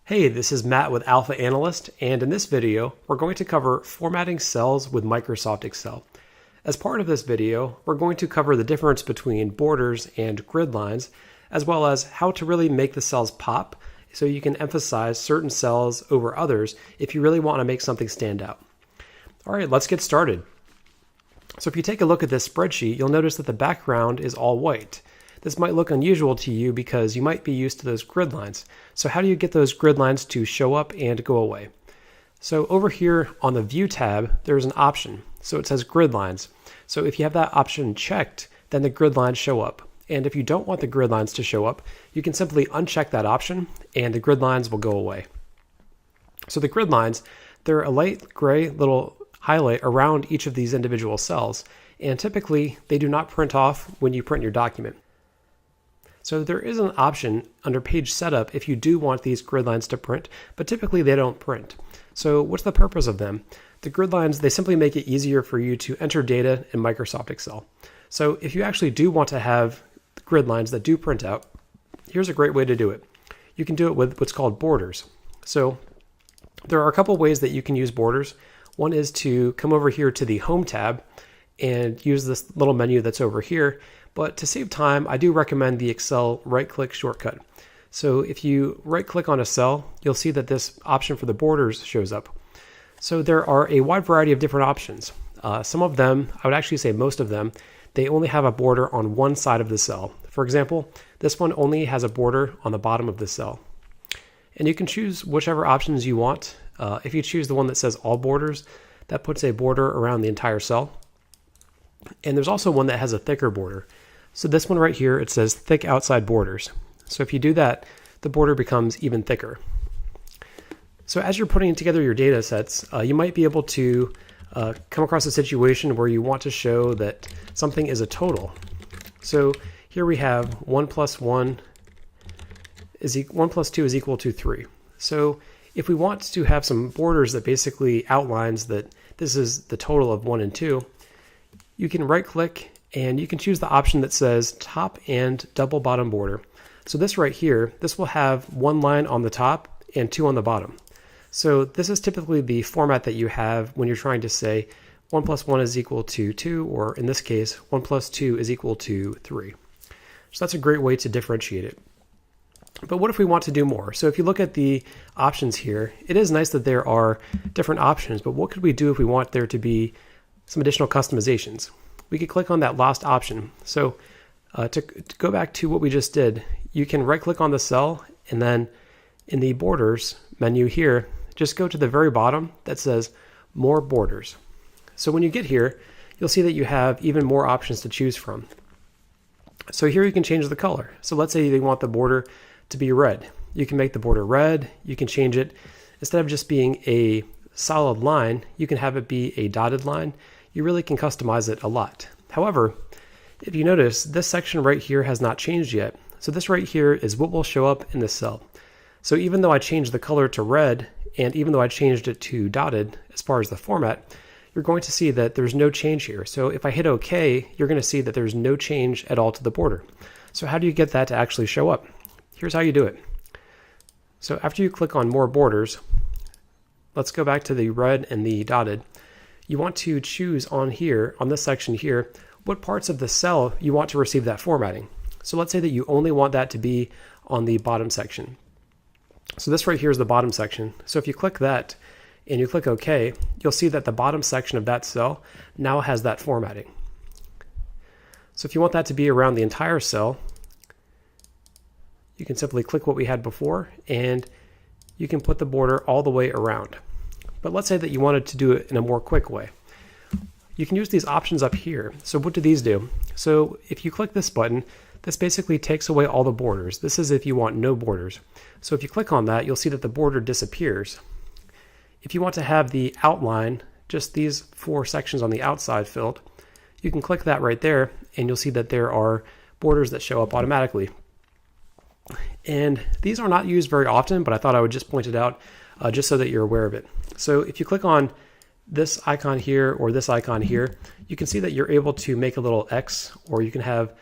Hey, this is Matt with Alpha Analyst, and in this video, we're going to cover formatting cells with Microsoft Excel. As part of this video, we're going to cover the difference between borders and grid lines, as well as how to really make the cells pop so you can emphasize certain cells over others if you really want to make something stand out. All right, let's get started. So if you take a look at this spreadsheet, you'll notice that the background is all white. This might look unusual to you because you might be used to those grid lines. So how do you get those grid lines to show up and go away? So over here on the View tab, there's an option. So it says Grid Lines. So if you have that option checked, then the grid lines show up. And if you don't want the grid lines to show up, you can simply uncheck that option and the grid lines will go away. So the grid lines, they're a light gray little highlight around each of these individual cells. And typically, they do not print off when you print your document. So there is an option under Page Setup if you do want these grid lines to print, but typically they don't print. So what's the purpose of them? The grid lines, they simply make it easier for you to enter data in Microsoft Excel. So if you actually do want to have grid lines that do print out, here's a great way to do it. You can do it with what's called borders. So there are a couple ways that you can use borders. One is to come over here to the Home tab and use this little menu that's over here. But to save time, I do recommend the Excel right-click shortcut. So if you right-click on a cell, you'll see that this option for the borders shows up. So there are a wide variety of different options. Some of them, I would actually say most of them, they only have a border on one side of the cell. For example, this one only has a border on the bottom of the cell. And you can choose whichever options you want. If you choose the one that says all borders, that puts a border around the entire cell. And there's also one that has a thicker border. So this one right here, it says thick outside borders. So if you do that, the border becomes even thicker. So as you're putting together your data sets, you might be able to come across a situation where you want to show that something is a total. So here we have 1 plus 2 is equal to 3. So if we want to have some borders that basically outlines that this is the total of 1 and 2, you can right click and you can choose the option that says top and double bottom border. So this right here, this will have one line on the top and two on the bottom. So this is typically the format that you have when you're trying to say 1 plus 1 is equal to 2, or in this case, 1 plus 2 is equal to 3. So that's a great way to differentiate it. But what if we want to do more? So if you look at the options here, it is nice that there are different options, but what could we do if we want there to be some additional customizations? We could click on that last option. So to go back to what we just did, you can right click on the cell and then in the borders menu here, just go to the very bottom that says more borders. So when you get here, you'll see that you have even more options to choose from. So here you can change the color. So let's say you want the border to be red. You can make the border red. You can change it. Instead of just being a solid line, you can have it be a dotted line. You really can customize it a lot. However, if you notice, this section right here has not changed yet. So this right here is what will show up in the cell. So even though I changed the color to red, and even though I changed it to dotted as far as the format, you're going to see that there's no change here. So if I hit OK, you're going to see that there's no change at all to the border. So how do you get that to actually show up? Here's how you do it. So after you click on more borders, let's go back to the red and the dotted. You want to choose on here, on this section here, what parts of the cell you want to receive that formatting. So let's say that you only want that to be on the bottom section. So this right here is the bottom section. So if you click that and you click OK, you'll see that the bottom section of that cell now has that formatting. So if you want that to be around the entire cell, you can simply click what we had before and you can put the border all the way around. But let's say that you wanted to do it in a more quick way. You can use these options up here. So what do these do? So if you click this button, this basically takes away all the borders. This is if you want no borders. So if you click on that, you'll see that the border disappears. If you want to have the outline, just these 4 sections on the outside filled, you can click that right there and you'll see that there are borders that show up automatically. And these are not used very often, but I thought I would just point it out just so that you're aware of it. So if you click on this icon here or this icon here, you can see that you're able to make a little X, or you can have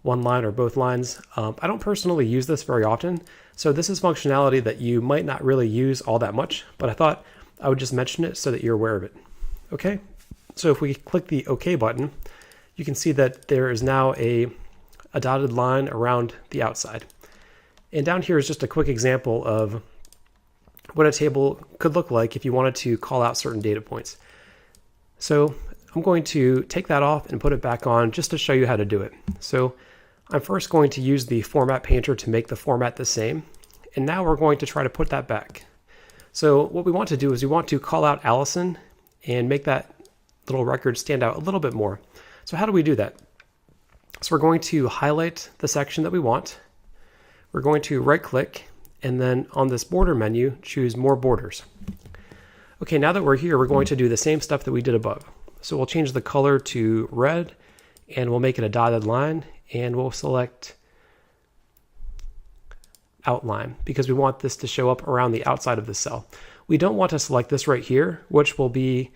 one line or both lines. I don't personally use this very often, so this is functionality that you might not really use all that much, but I thought I would just mention it so that you're aware of it. Okay, so if we click the OK button, you can see that there is now a dotted line around the outside. And down here is just a quick example of what a table could look like if you wanted to call out certain data points. So I'm going to take that off and put it back on just to show you how to do it. So I'm first going to use the format painter to make the format the same. And now we're going to try to put that back. So what we want to do is we want to call out Allison and make that little record stand out a little bit more. So how do we do that? So we're going to highlight the section that we want. We're going to right click and then on this border menu, choose more borders. Okay, now that we're here, we're going to do the same stuff that we did above. So we'll change the color to red and we'll make it a dotted line and we'll select outline because we want this to show up around the outside of the cell. We don't want to select this right here, which will be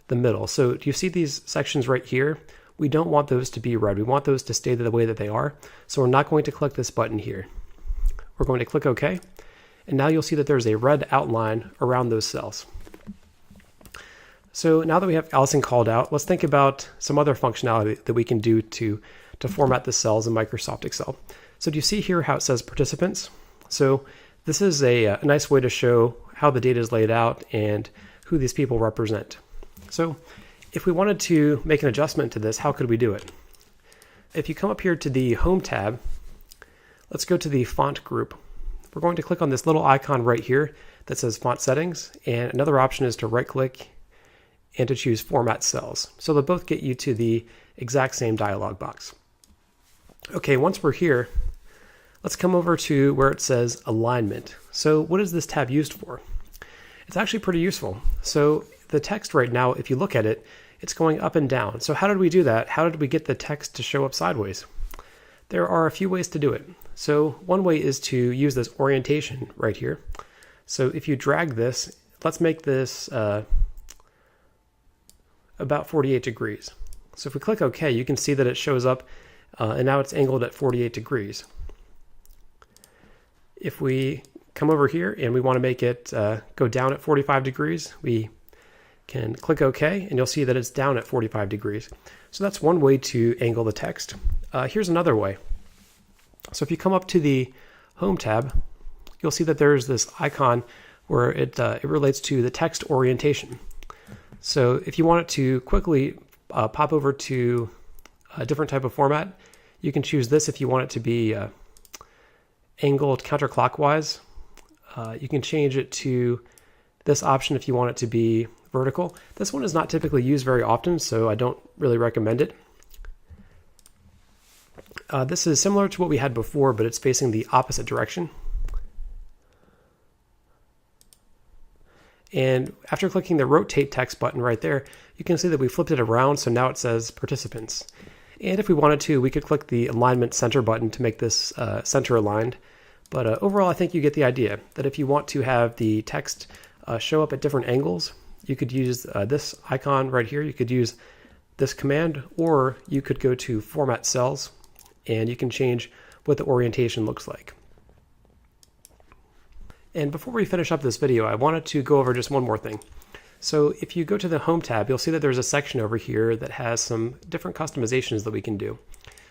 the middle. So do you see these sections right here? We don't want those to be red. We want those to stay the way that they are. So we're not going to click this button here. We're going to click OK. And now you'll see that there's a red outline around those cells. So now that we have Allison called out, let's think about some other functionality that we can do to format the cells in Microsoft Excel. So do you see here how it says participants? So this is a nice way to show how the data is laid out and who these people represent. So if we wanted to make an adjustment to this, how could we do it? If you come up here to the Home tab, let's go to the font group. We're going to click on this little icon right here that says font settings. And another option is to right click and to choose format cells. So they'll both get you to the exact same dialog box. Okay, once we're here, let's come over to where it says alignment. So what is this tab used for? It's actually pretty useful. So the text right now, if you look at it, it's going up and down. So how did we do that? How did we get the text to show up sideways? There are a few ways to do it. So one way is to use this orientation right here. So if you drag this, let's make this about 48 degrees. So if we click OK, you can see that it shows up and now it's angled at 48 degrees. If we come over here and we want to make it go down at 45 degrees, we can click OK and you'll see that it's down at 45 degrees. So that's one way to angle the text. Here's another way. So if you come up to the Home tab, you'll see that there's this icon where it relates to the text orientation. So if you want it to quickly pop over to a different type of format, you can choose this if you want it to be angled counterclockwise. You can change it to this option if you want it to be vertical. This one is not typically used very often, so I don't really recommend it. This is similar to what we had before, but it's facing the opposite direction. And after clicking the rotate text button right there, you can see that we flipped it around, so now it says participants. And if we wanted to, we could click the alignment center button to make this center aligned. But overall, I think you get the idea that if you want to have the text show up at different angles, you could use this icon right here. You could use this command, or you could go to Format Cells, and you can change what the orientation looks like. And before we finish up this video, I wanted to go over just one more thing. So if you go to the Home tab, you'll see that there's a section over here that has some different customizations that we can do.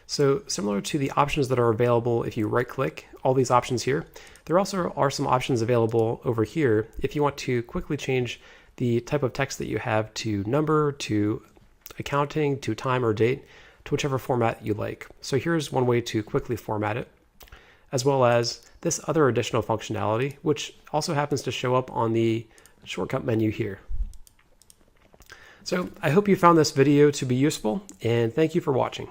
So similar to the options that are available if you right-click all these options here, there also are some options available over here if you want to quickly change the type of text that you have to number, to accounting, to time or date, to whichever format you like. So here's one way to quickly format it, as well as this other additional functionality, which also happens to show up on the shortcut menu here. So I hope you found this video to be useful, and thank you for watching.